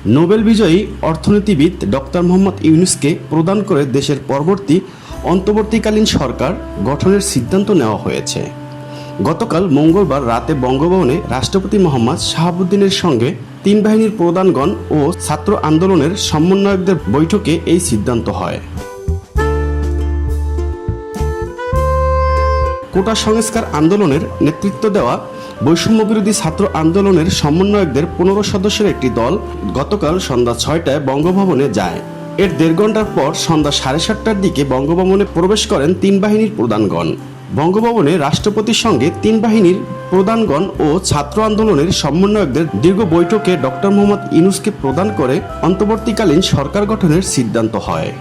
Nobel বিজয়ী অর্থনীতিবিদ doctor Mohammad ইউনূসকে প্রদান করে দেশের অন্তর্বর্তীকালীন সরকার গঠনের সিদ্ধান্ত নেওয়া হয়েছে। গতকাল মঙ্গলবার রাতে বঙ্গভবনে রাষ্ট্রপতি মোহাম্মদ শাহাবুদ্দিনের সঙ্গে তিন বাহিনীর প্রধানগণ ও ছাত্র আন্দোলনের সমন্বয়কদের বৈঠকে এই সিদ্ধান্ত হয়। কোটা সংস্কার আন্দোলনের নেতৃত্ব দেওয়া বৈষম্যবিরোধী ছাত্র আন্দোলনের সমন্বয়কদের 15 সদস্যের একটি দল গতকাল সন্ধ্যা 6টায় বঙ্গভবনে যায়। এর 1.5 ঘন্টার পর সন্ধ্যা 7:30টার দিকে বঙ্গভবনে প্রবেশ করেন তিন বাহিনীর প্রধানগণ। বঙ্গভবনে রাষ্ট্রপতির সঙ্গে তিন বাহিনীর প্রধানগণ ও ছাত্র আন্দোলনের সমন্বয়কদের দীর্ঘ বৈঠকে ডক্টর মোহাম্মদ ইউনূসকে প্রদান করে অন্তর্বর্তীকালীন সরকার গঠনের সিদ্ধান্ত হয়।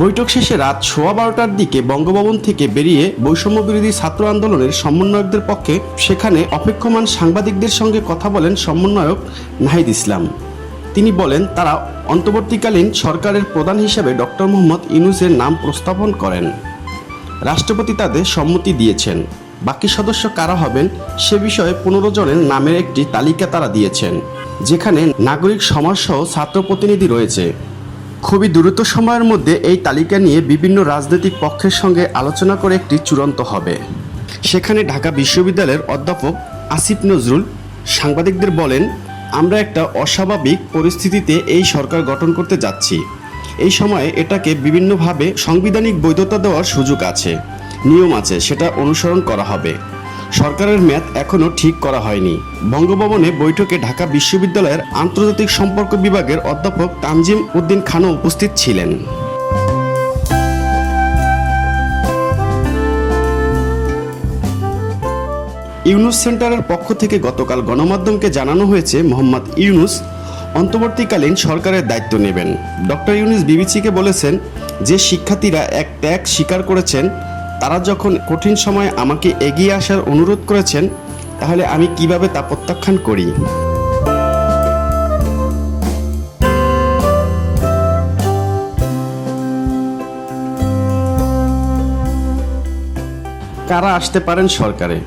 বৈঠক শেষে রাত 12:15টার দিকে বঙ্গভবন থেকে বেরিয়ে বৈষম্যবিরোধী ছাত্র আন্দোলনের সমন্বয়কদের পক্ষে সেখানে অপেক্ষমান সাংবাদিকদের সঙ্গে কথা বলেন সমন্বয়ক নাহিদ ইসলাম। তিনি বলেন, তারা অন্তর্বর্তীকালীন সরকারের প্রধান হিসেবে ডক্টর মোহাম্মদ ইউনূসের নাম প্রস্তাবন করেন। রাষ্ট্রপতি তাদের সম্মতি দিয়েছেন। বাকি সদস্য কারা হবেন সে বিষয়ে 15 জনের নামের একটি তালিকা তারা দিয়েছেন, যেখানে নাগরিক সমাজসহ ছাত্র প্রতিনিধি রয়েছে। খুবই দ্রুত সময়ের মধ্যে এই তালিকা নিয়ে বিভিন্ন রাজনৈতিক পক্ষের সঙ্গে আলোচনা করে একটি চূড়ান্ত হবে। সেখানে ঢাকা বিশ্ববিদ্যালয়ের অধ্যাপক আসিফ নজরুল সাংবাদিকদের বলেন, আমরা একটা অস্বাভাবিক পরিস্থিতিতে এই সরকার গঠন করতে যাচ্ছি। এই সময়ে এটাকে বিভিন্নভাবে সাংবিধানিক বৈধতা দেওয়ার সুযোগ আছে, নিয়ম আছে, সেটা অনুসরণ করা হবে। সরকারের মেয়াদ এখনও ঠিক করা হয়নি। বঙ্গভবনে বৈঠকে ঢাকা বিশ্ববিদ্যালয়ের আন্তর্জাতিক সম্পর্ক বিভাগের অধ্যাপক তানজিম উদ্দিন খানও উপস্থিত ছিলেন। ইউনূস সেন্টারের পক্ষ থেকে গতকাল গণমাধ্যমকে জানানো হয়েছে, মোহাম্মদ ইউনূস অন্তর্বর্তীকালীন সরকারের দায়িত্ব নেবেন। ডক্টর ইউনূস বিবিসিকে বলেছেন, যে শিক্ষার্থীরা এক ত্যাগ স্বীকার করেছেন, তারা যখন কঠিন সময়ে আমাকে এগিয়ে আসার অনুরোধ করেছেন, তাহলে আমি কিভাবে তা প্রত্যাখ্যান করি। কারা আসতে পারেন সরকারে?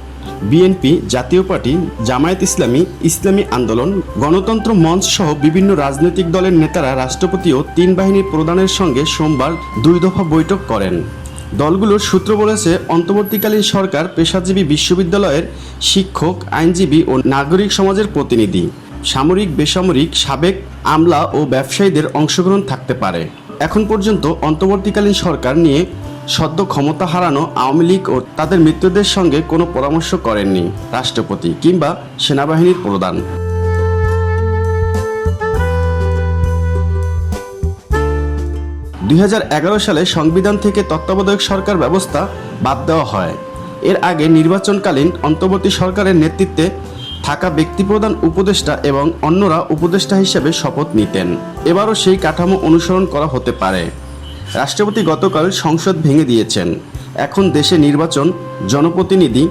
বিএনপি, জাতীয় পার্টি, জামায়াত ইসলামী, ইসলামী আন্দোলন, গণতন্ত্র মঞ্চ সহ বিভিন্ন রাজনৈতিক দলের নেতারা রাষ্ট্রপতি ও তিন বাহিনীর প্রধানের সঙ্গে সোমবার 2 দফা বৈঠক করেন। দলগুলোর সূত্র বলেছে, অন্তর্বর্তীকালীন সরকার পেশাজীবী বিশ্ববিদ্যালয়ের শিক্ষক, আইনজীবী ও নাগরিক সমাজের প্রতিনিধি, সামরিক, বেসামরিক, সাবেক আমলা ও ব্যবসায়ীদের অংশগ্রহণ থাকতে পারে। এখন পর্যন্ত অন্তর্বর্তীকালীন সরকার নিয়ে সদ্য ক্ষমতা হারানো আওয়ামী লীগ ও তাদের মিত্রদের সঙ্গে কোনো পরামর্শ করেননি রাষ্ট্রপতি কিংবা সেনাবাহিনীর প্রধান। সালে সংবিধান থেকে তত্ত্বাবধায়ক সরকার ব্যবস্থা বাদ দেওয়া হয়। এর আগে নির্বাচনকালীন অন্তর্বর্তী সরকারের নেতৃত্বে থাকা ব্যক্তিপ্রধান উপদেষ্টা এবং অন্যরা উপদেষ্টা হিসেবে শপথ নিতেন। এবারও সেই কাঠামো অনুসরণ করা হতে পারে। রাষ্ট্রপতি গতকাল সংসদ ভেঙে দিয়েছেন। এখন দেশে নির্বাচন, জনপ্রতিনিধি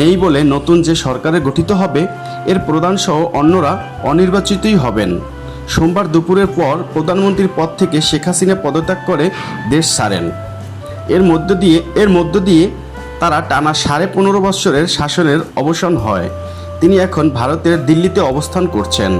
নেই বলে নতুন যে সরকারে গঠিত হবে, এর প্রধানসহ অন্যরা অনির্বাচিতই হবেন। সোমবার দুপুরের পর প্রধানমন্ত্রীর পদ থেকে শেখ হাসিনা পদত্যাগ করে দেশ ছাড়েন। এর মধ্য দিয়ে তারা টানা 15.5 বছরের শাসনের অবসান হয়। তিনি এখন ভারতের দিল্লিতে অবস্থান করছেন।